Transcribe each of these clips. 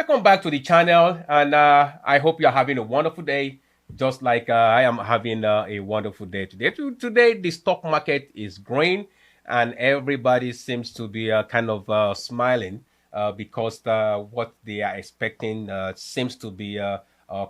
Welcome back to the channel, and I hope you're having a wonderful day, just like I am having a wonderful day today. Today, the stock market is growing, and everybody seems to be kind of smiling because what they are expecting seems to be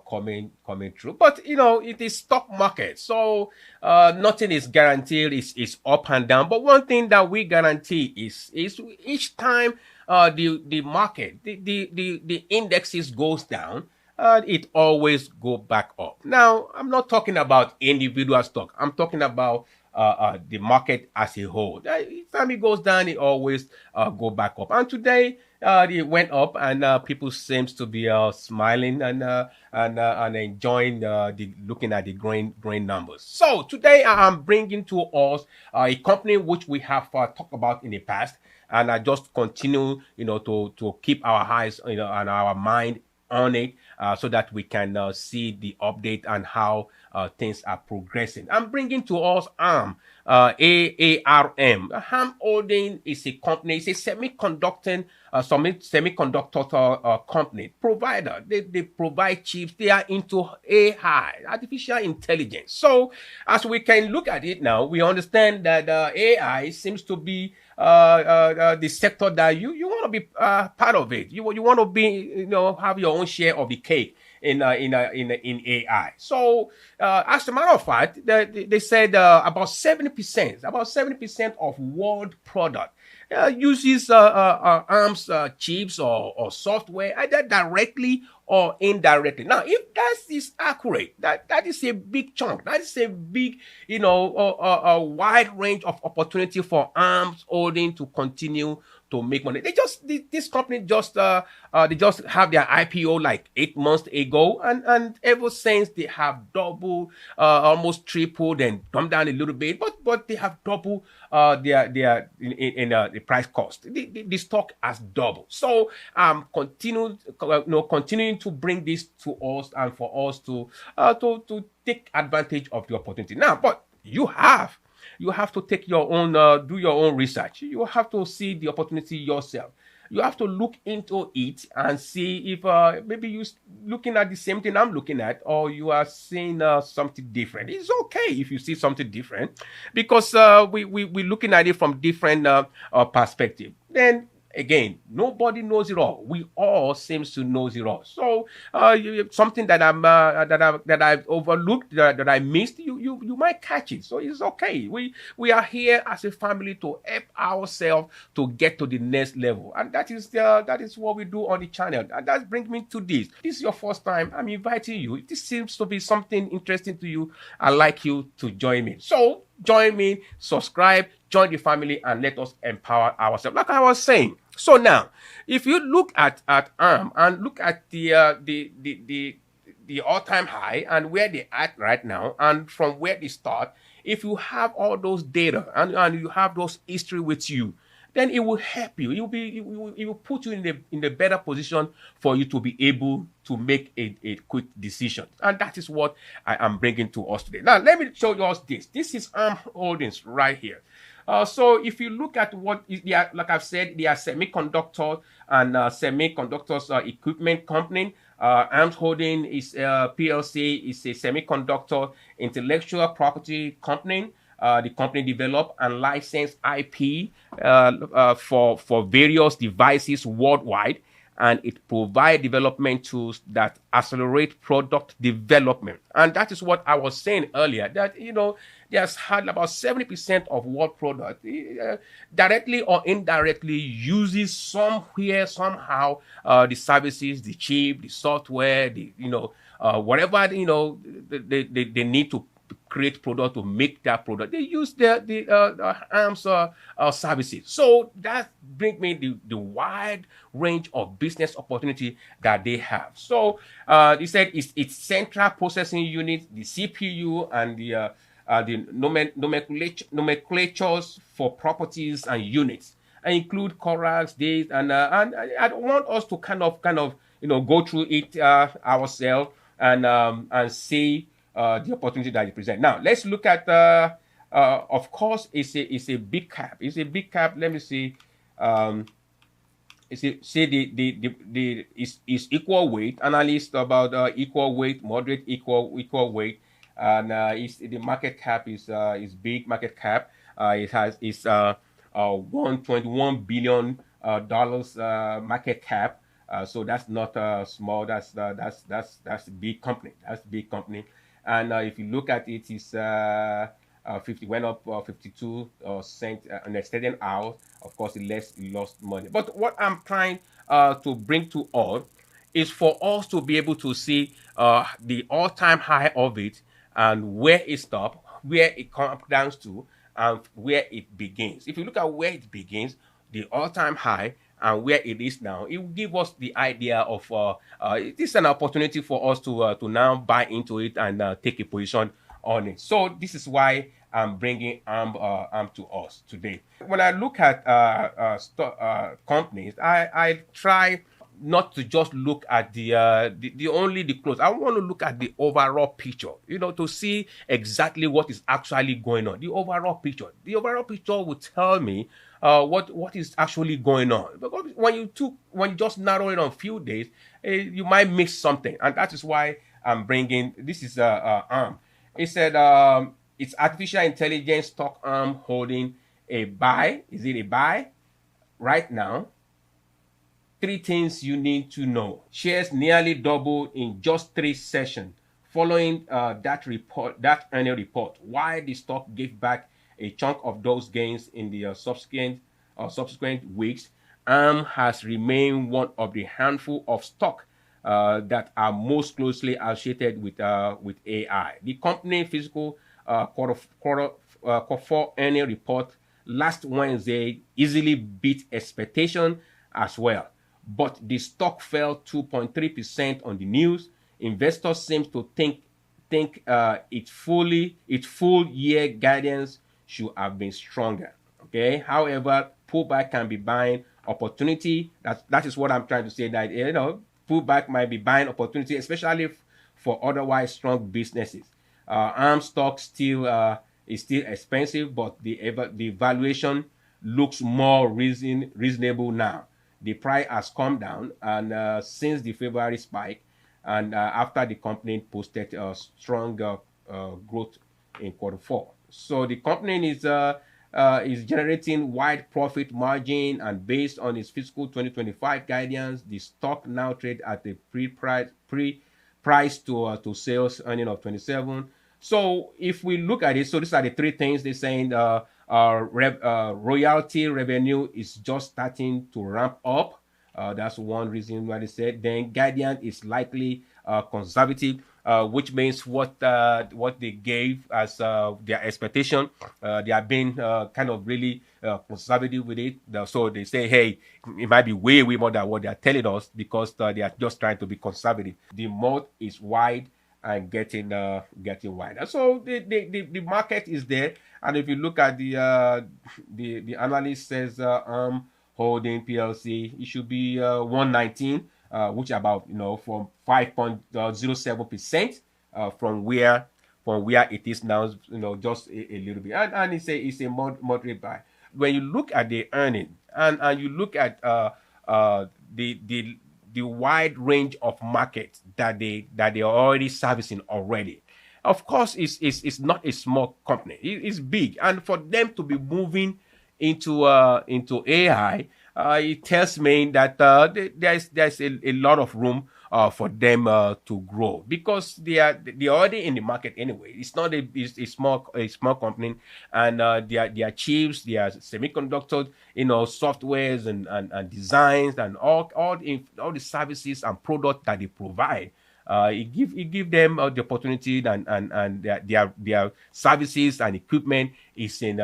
coming true. But it is stock market, so nothing is guaranteed. It's up and down. But one thing that we guarantee is each time the market, the indexes goes down, it always go back up. Now, I'm not talking about individual stock. I'm talking about the market as a whole. Each time it goes down, it always go back up. And today, it went up, and people seems to be smiling and enjoying looking at the growing numbers. So today, I'm bringing to us a company which we have talked about in the past, and I just continue, to keep our eyes, and our mind on it, so that we can see the update and how things are progressing. I'm bringing to us AARM. ARM Holding is a company. It's a semiconductor company provider. They provide chips. They are into AI, artificial intelligence. So as we can look at it now, we understand that AI seems to be the sector that you want to be part of it. You want to be, have your own share of the cake in AI. So as a matter of fact, they said about 70% of world product uses ARM's chips or software, either directly or indirectly. Now, if that is accurate, that is a big chunk. That is a big, a wide range of opportunity for ARMS Holding to continue to make money. This company just they just have their IPO like 8 months ago, and ever since they have doubled, almost tripled, and come down a little bit, but they have doubled their the price cost. The stock has doubled. So continuing to bring this to us and for us to take advantage of the opportunity now. But you have to take your own, do your own research. You have to see the opportunity yourself. You have to look into it and see if maybe you're looking at the same thing I'm looking at, or you are seeing something different. It's okay if you see something different, because we're looking at it from different perspective. Then again, nobody knows it all. We all seems to know it all. So something that I've overlooked, that I missed, you might catch it. So it's okay. We are here as a family to help ourselves to get to the next level, and that is what we do on the channel. And that brings me to this. This is your first time. I'm inviting you. If this seems to be something interesting to you, I'd like you to join me. So join me, subscribe, join the family, and let us empower ourselves. Like I was saying. So now, if you look at ARM and look at the all-time high and where they're at right now, and from where they start, if you have all those data and you have those history with you, then it will help you. It will put you in a better position for you to be able to make a quick decision. And that is what I am bringing to us today. Now, let me show you this. This is ARM Holdings right here. So if you look at what they are, like I've said, they are semiconductor and semiconductors equipment company. ARMS Holding is PLC is a semiconductor intellectual property company. The company develop and license IP for various devices worldwide, and it provides development tools that accelerate product development. And that is what I was saying earlier, that there's had about 70% of world product directly or indirectly uses somewhere, somehow, the services, the chip, the software, whatever they need to create product, to make that product. They use the ARMS services. So that brings me the wide range of business opportunity that they have. So they said it's central processing unit, the CPU, and the nomenclatures for properties and units, and include Corax, days, and I want us to kind of go through it ourselves and see the opportunity that it presents. Now, let's look at, of course, it's a big cap. It's a big cap. Let me see. see the is equal weight. Analysts about equal weight, moderate equal weight, and the market cap is big market cap. It has is 1.1 billion dollars market cap. So that's not small. That's a big company. That's a big company. And if you look at it, it's 50 went up 52 cent an extended hour. Of course, it lost money. But what I'm trying to bring to all is for us to be able to see the all-time high of it and where it stopped, where it comes down to, and where it begins. If you look at where it begins, the all-time high and where it is now, it will give us the idea of it is an opportunity for us to now buy into it and take a position on it. So this is why I'm bringing ARM to us today. When I look at companies, I try not to just look at the only the close. I want to look at the overall picture, to see exactly what is actually going on. The overall picture. The overall picture will tell me what is actually going on. Because when you just narrow it on few days, you might miss something, and that is why I'm bringing this is ARM. It said it's artificial intelligence stock ARM holding a buy. Is it a buy right now? 3 things you need to know. Shares nearly doubled in just 3 sessions following that annual report. Why the stock gave back a chunk of those gains in the subsequent weeks. ARM has remained one of the handful of stock that are most closely associated with AI. The company fiscal quarter 4 annual report last Wednesday easily beat expectation as well, but the stock fell 2.3% on the news. Investors seem to think its full year guidance should have been stronger. Okay, however, pullback can be buying opportunity. That is what I'm trying to say. That pullback might be buying opportunity, especially for otherwise strong businesses. ARM stock is still expensive, but the valuation looks more reasonable now. The price has come down, and since the February spike, and after the company posted a strong growth in quarter 4. So the company is generating wide profit margin, and based on its fiscal 2025 guidance, the stock now trades at a pre-price to sales earning of 27. So if we look at it, so these are the 3 things they're saying. Royalty revenue is just starting to ramp up. That's one reason why they said. Then guidance is likely conservative, which means what they gave as their expectation. They have been kind of really conservative with it. So they say, hey, it might be way more than what they are telling us, because they are just trying to be conservative. The moat is wide and getting wider. So the market is there, and if you look at the analyst says holding PLC, it should be 119, which about from 5.07% from where it is now, just a little bit, and it's a moderate buy. When you look at the earnings and you look at the wide range of markets that they are already servicing already. Of course, it's not a small company. It's big, and for them to be moving into AI, it tells me that there's a lot of room for them to grow, because they're already in the market anyway. It's not a small company, and their chips, their semiconductor, softwares and designs, and all the services and products that they provide. It give them the opportunity, and their services and equipment is in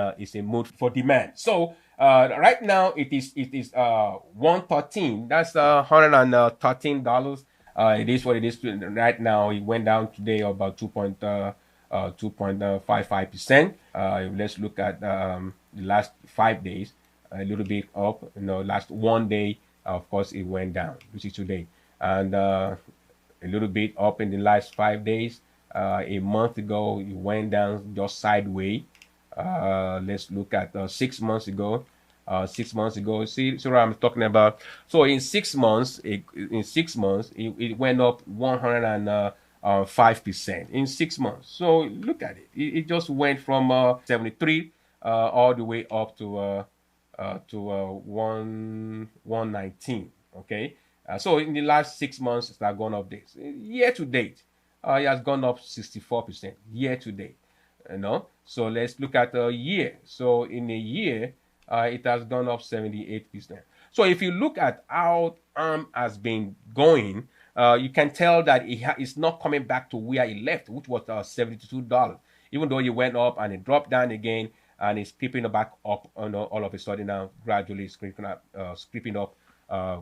mood for demand. So right now it is 113. That's $113. It is what it is right now. It went down today about 2.55%. Let's look at the last 5 days. A little bit up. Last one day, of course, it went down, which is today, and a little bit up in the last 5 days. A month ago, it went down just sideways. Let's look at 6 months ago. 6 months ago. See what I'm talking about. So in 6 months, it went up 105% in 6 months. So look at it. It just went from 73 all the way up to 119. Okay. So in the last 6 months, it has gone up this. Year to date, it has gone up 64% year to date. So let's look at a year. So in a year, it has gone up 78%. So if you look at how has been going, you can tell that it's not coming back to where it left, which was $72. Even though it went up and it dropped down again, and it's creeping back up, all of a sudden now, gradually creeping up,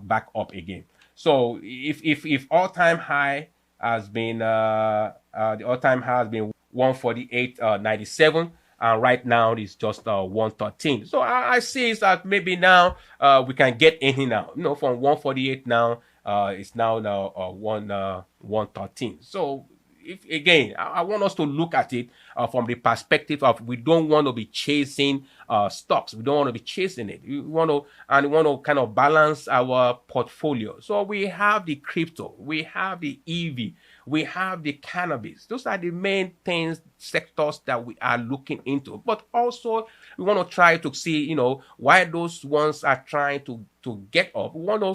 back up again. So if all-time high has been the all-time high has been 148.97, and right now it's just 113. So I see is that maybe now we can get in now. From 148 now, it's now 113. So if again, I want us to look at it from the perspective of we don't want to be chasing stocks. We don't want to be chasing it. We want to kind of balance our portfolio. So we have the crypto, we have the EV, we have the cannabis. Those are the main sectors that we are looking into. But also we want to try to see, why those ones are trying to get up. We want to,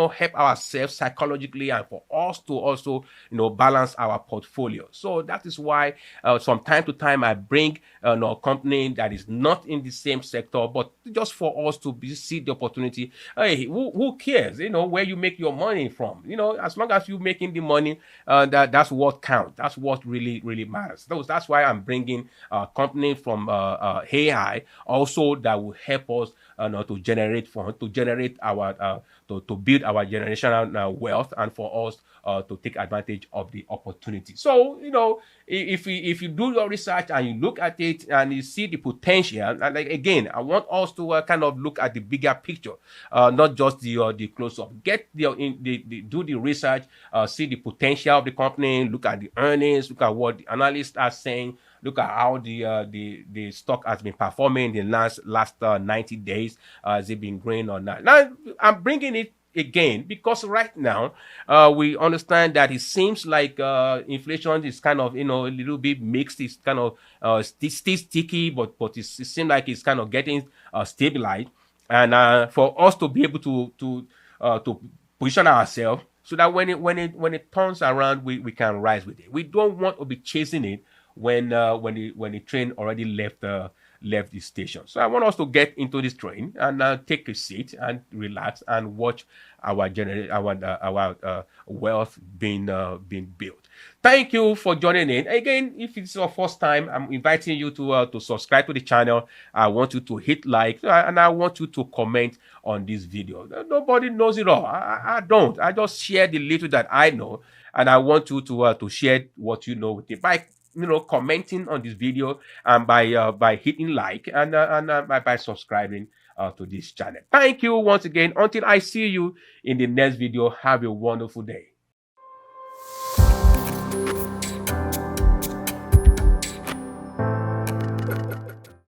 help ourselves psychologically and for us to also, balance our portfolio. So that is why from time to time I bring a company that is not in the same sector, but just for us to see the opportunity. Hey, who cares? Where you make your money from. As long as you're making the money, that's what counts. That's what really matters. That's why I'm bringing a company from AI also that will help us to generate funds, to generate our to build our generational wealth, and for us to take advantage of the opportunity. So if you do your research and you look at it and you see the potential, and again, I want us to kind of look at the bigger picture, not just the close up. Get do the research, see the potential of the company, look at the earnings, look at what the analysts are saying. Look at how the stock has been performing in the last 90 days. Has it been growing or not? Now, I'm bringing it again because right now we understand that it seems like inflation is kind of a little bit mixed. It's kind of still sticky, but it seems like it's kind of getting stabilized. And for us to be able to position ourselves so that when it turns around, we can rise with it. We don't want to be chasing it when the train already left the station. So I want us to get into this train and take a seat and relax and watch our wealth being built. Thank you for joining in. Again, if it's your first time, I'm inviting you to subscribe to the channel. I want you to hit like, and I want you to comment on this video. Nobody knows it all. I don't. I just share the little that I know, and I want you to share what you know with me by commenting on this video and by hitting like and by subscribing to this channel. Thank you once again. Until I see you in the next video, have a wonderful day.